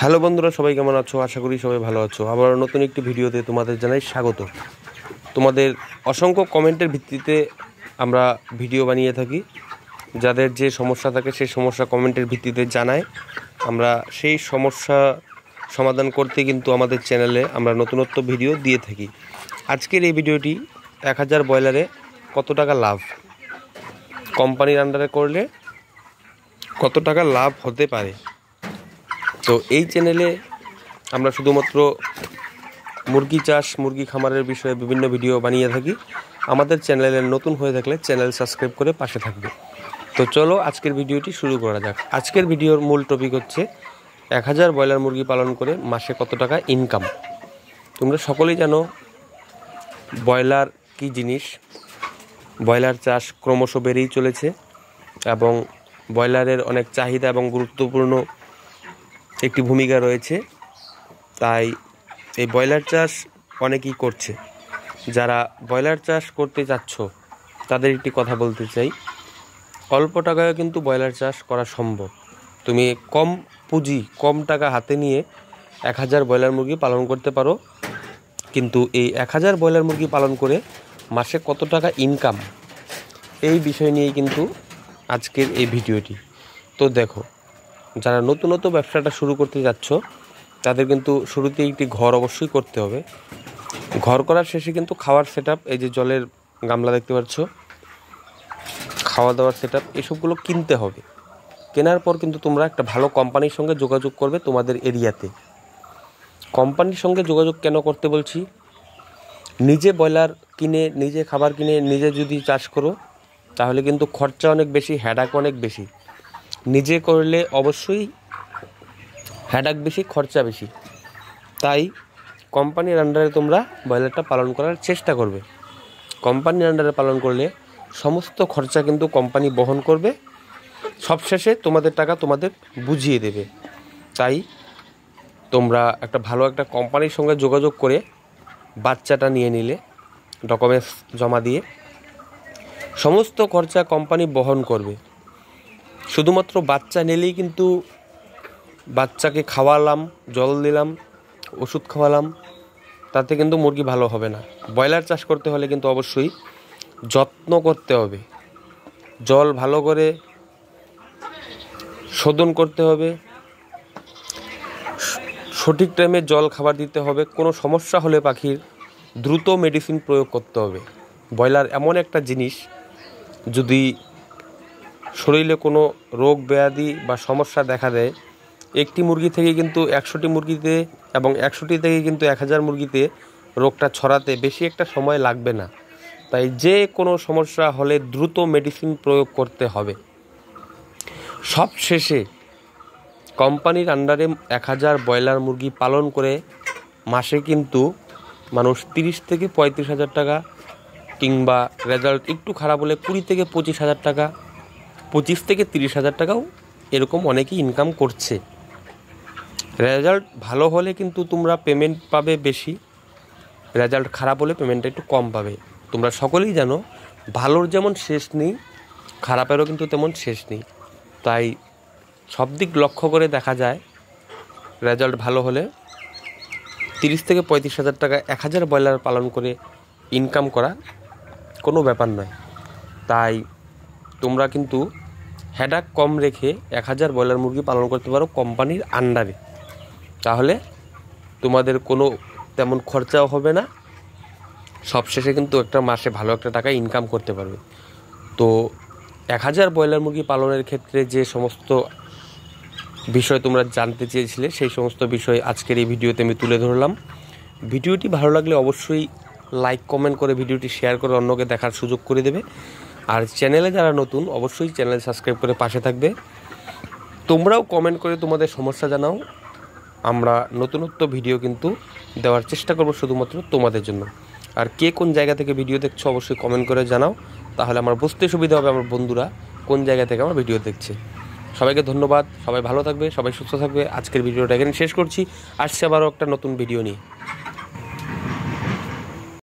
Hello বন্ধুরা, সবাই কেমন আছো? আশা করি সবাই ভালো আছো। আবার নতুন একটি ভিডিওতে তোমাদের জানাই স্বাগত। তোমাদের অসংখ্য কমেন্টের ভিত্তিতে আমরা ভিডিও বানিয়ে থাকি। যাদের যে সমস্যা থাকে সেই সমস্যা কমেন্টের ভিত্তিতে জানায়, আমরা সেই সমস্যা সমাধান করতে কিন্তু আমাদের চ্যানেলে আমরা নতুনত্ব ভিডিও দিয়ে থাকি। আজকের এই ভিডিওটি 1000 ব্রয়লারে কত টাকা লাভ, কোম্পানির আন্ডারে করলে কত টাকা লাভ হতে পারে। তো এই চ্যানেলে আমরা শুধুমাত্র মুরগি চাষ, মুরগি খামারের বিষয়ে বিভিন্ন ভিডিও বানিয়ে থাকি। আমাদের চ্যানেলে নতুন হয়ে থাকলে চ্যানেল সাবস্ক্রাইব করে পাশে থাকবে। তো চলো আজকের ভিডিওটি শুরু করা যাক। আজকের ভিডিওর মূল টপিক হচ্ছে 1000 ব্রয়লার মুরগি পালন করে মাসে কত টাকা ইনকাম। তোমরা সকলেই জানো ব্রয়লার কী জিনিস। ব্রয়লার চাষ ক্রমশ বেড়েই চলেছে এবং ব্রয়লারের অনেক চাহিদা এবং গুরুত্বপূর্ণ একটি ভূমিকা রয়েছে। তাই এই ব্রয়লার চাষ অনেকেই করছে। যারা ব্রয়লার চাষ করতে চাচ্ছ তাদের একটি কথা বলতে চাই, অল্প টাকায় কিন্তু ব্রয়লার চাষ করা সম্ভব। তুমি কম পুঁজি, কম টাকা হাতে নিয়ে 1000 ব্রয়লার মুরগি পালন করতে পারো। কিন্তু এই 1000 ব্রয়লার মুরগি পালন করে মাসে কত টাকা ইনকাম, এই বিষয় নিয়েই কিন্তু আজকের এই ভিডিওটি। তো দেখো, যারা নতুনত ব্যবসাটা শুরু করতে যাচ্ছ তাদের কিন্তু শুরুতেই একটি ঘর অবশ্যই করতে হবে। ঘর করার শেষে কিন্তু খাওয়ার সেটআপ, এই যে জলের গামলা দেখতে পাচ্ছ, খাওয়া দাওয়ার সেটআপ, এসবগুলো কিনতে হবে। কেনার পর কিন্তু তোমরা একটা ভালো কোম্পানির সঙ্গে যোগাযোগ করবে তোমাদের এরিয়াতে। কোম্পানির সঙ্গে যোগাযোগ কেন করতে বলছি? নিজে ব্রয়লার কিনে, নিজে খাবার কিনে, নিজে যদি চাষ করো তাহলে কিন্তু খরচা অনেক বেশি, হেডাক অনেক বেশি। নিজে করলে অবশ্যই হেডাক বেশি, খরচা বেশি। তাই কোম্পানির আন্ডারে তোমরা ব্রয়লারটা পালন করার চেষ্টা করবে। কোম্পানির আন্ডারে পালন করলে সমস্ত খরচা কিন্তু কোম্পানি বহন করবে, সবশেষে তোমাদের টাকা তোমাদের বুঝিয়ে দেবে। তাই তোমরা একটা ভালো একটা কোম্পানির সঙ্গে যোগাযোগ করে বাচ্চাটা নিয়ে নিলে, ডকুমেন্টস জমা দিয়ে সমস্ত খরচা কোম্পানি বহন করবে। শুধুমাত্র বাচ্চা নিলেই কিন্তু, বাচ্চাকে খাওয়ালাম, জল দিলাম, ওষুধ খাওয়ালাম, তাতে কিন্তু মুরগি ভালো হবে না। ব্রয়লার চাষ করতে হলে কিন্তু অবশ্যই যত্ন করতে হবে, জল ভালো করে শোধন করতে হবে, সঠিক টাইমে জল খাবার দিতে হবে। কোনো সমস্যা হলে পাখির দ্রুত মেডিসিন প্রয়োগ করতে হবে। ব্রয়লার এমন একটা জিনিস, যদি শরীরে কোনো রোগ ব্যাধি বা সমস্যা দেখা দেয়, একটি মুরগি থেকে কিন্তু 100টি মুরগিতে এবং 100টি থেকে কিন্তু 1000 মুরগিতে রোগটা ছড়াতে বেশি একটা সময় লাগবে না। তাই যে কোনো সমস্যা হলে দ্রুত মেডিসিন প্রয়োগ করতে হবে। সব শেষে কোম্পানির আন্ডারে 1000 ব্রয়লার মুরগি পালন করে মাসে কিন্তু মানুষ 30 থেকে 35,000 টাকা, কিংবা রেজাল্ট একটু খারাপ হলে 20 থেকে 25,000 টাকা, 25 থেকে 30,000 টাকাও এরকম অনেকেই ইনকাম করছে। রেজাল্ট ভালো হলে কিন্তু তোমরা পেমেন্ট পাবে বেশি, রেজাল্ট খারাপ হলে পেমেন্টটা একটু কম পাবে। তোমরা সকলেই জানো ভালোর যেমন শেষ নেই, খারাপেরও কিন্তু তেমন শেষ নেই। তাই সব দিক লক্ষ্য করে দেখা যায়, রেজাল্ট ভালো হলে 30 থেকে 35,000 টাকা 1000 ব্রয়লার পালন করে ইনকাম করা কোনো ব্যাপার নয়। তাই তোমরা কিন্তু হেডাক কম রেখে 1000 ব্রয়লার মুরগি পালন করতে পারো কোম্পানির আন্ডারে। তাহলে তোমাদের কোনো তেমন খরচাও হবে না, সবশেষে কিন্তু একটা মাসে ভালো একটা টাকা ইনকাম করতে পারবে। তো 1000 ব্রয়লার মুরগি পালনের ক্ষেত্রে যে সমস্ত বিষয় তোমরা জানতে চেয়েছিলে, সেই সমস্ত বিষয় আজকের এই ভিডিওতে আমি তুলে ধরলাম। ভিডিওটি ভালো লাগলে অবশ্যই লাইক, কমেন্ট করে ভিডিওটি শেয়ার করে অন্যকে দেখার সুযোগ করে দেবে। আর চ্যানেলে যারা নতুন অবশ্যই চ্যানেল সাবস্ক্রাইব করে পাশে থাকবে। তোমরাও কমেন্ট করে তোমাদের সমস্যা জানাও, আমরা নতুনত্ব ভিডিও কিন্তু দেওয়ার চেষ্টা করব শুধুমাত্র তোমাদের জন্য। আর কে কোন জায়গা থেকে ভিডিও দেখছো অবশ্যই কমেন্ট করে জানাও, তাহলে আমার বুঝতে সুবিধা হবে আমার বন্ধুরা কোন জায়গা থেকে আমার ভিডিও দেখছে। সবাইকে ধন্যবাদ, সবাই ভালো থাকবে, সবাই সুস্থ থাকবে। আজকের ভিডিওটা এখানে শেষ করছি, আসছে আবারও একটা নতুন ভিডিও নিয়ে।